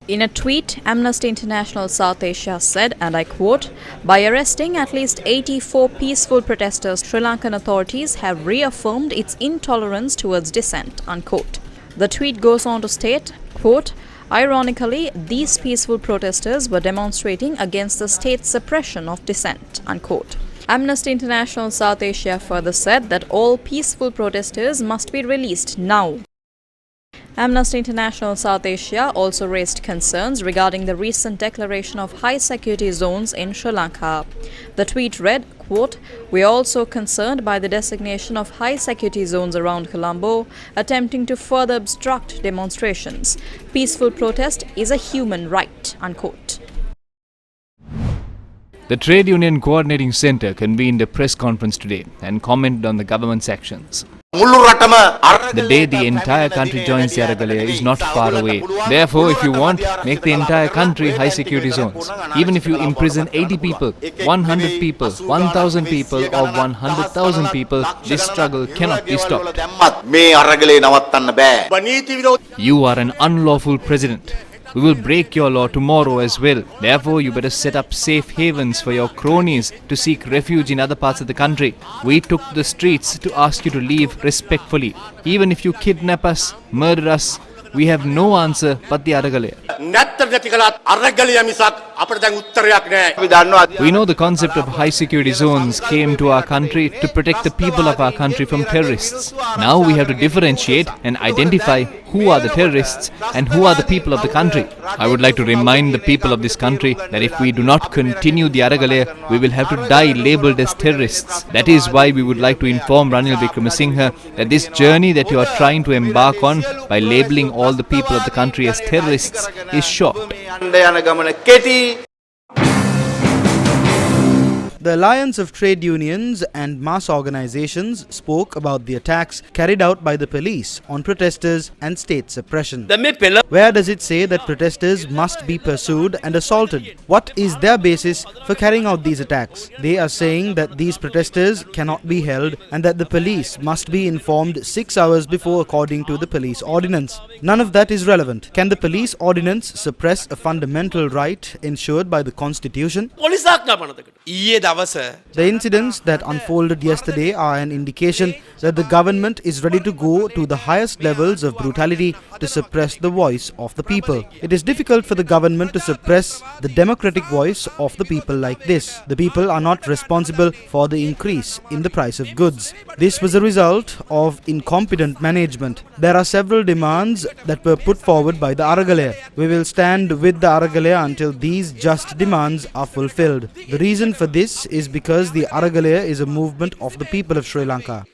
In a tweet, Amnesty International South Asia said, and I quote, "By arresting at least 84 peaceful protesters, Sri Lankan authorities have reaffirmed its intolerance towards dissent," unquote. The tweet goes on to state, quote, "Ironically, these peaceful protesters were demonstrating against the state's suppression of dissent," unquote. Amnesty International South Asia further said that all peaceful protesters must be released now. Amnesty International South Asia also raised concerns regarding the recent declaration of high security zones in Sri Lanka. The tweet read, quote, "We are also concerned by the designation of high security zones around Colombo, attempting to further obstruct demonstrations. Peaceful protest is a human right," unquote. The Trade Union Coordinating Centre convened a press conference today and commented on the government's actions. The day the entire country joins the Aragalaya is not far away. Therefore, if you want, make the entire country high security zones. Even if you imprison 80 people, 100 people, 1,000 people or 100,000 people, this struggle cannot be stopped. You are an unlawful president. We will break your law tomorrow as well. Therefore, you better set up safe havens for your cronies to seek refuge in other parts of the country. We took to the streets to ask you to leave respectfully. Even if you kidnap us, murder us, we have no answer but the Aragalaya. We know the concept of high security zones came to our country to protect the people of our country from terrorists. Now we have to differentiate and identify who are the terrorists and who are the people of the country. I would like to remind the people of this country that if we do not continue the Aragalaya, we will have to die labelled as terrorists. That is why we would like to inform Ranil Wickremesinghe that this journey that you are trying to embark on by labelling all the people of the country as terrorists is short. The Alliance of Trade Unions and Mass Organizations spoke about the attacks carried out by the police on protesters and state suppression. Where does it say that protesters must be pursued and assaulted? What is their basis for carrying out these attacks? They are saying that these protesters cannot be held and that the police must be informed 6 hours before according to the police ordinance. None of that is relevant. Can the police ordinance suppress a fundamental right ensured by the Constitution? The incidents that unfolded yesterday are an indication that the government is ready to go to the highest levels of brutality to suppress the voice of the people. It is difficult for the government to suppress the democratic voice of the people like this. The people are not responsible for the increase in the price of goods. This was a result of incompetent management. There are several demands that were put forward by the Aragalaya. We will stand with the Aragalaya until these just demands are fulfilled. The reason for this is because the Aragalaya is a movement of the people of Sri Lanka.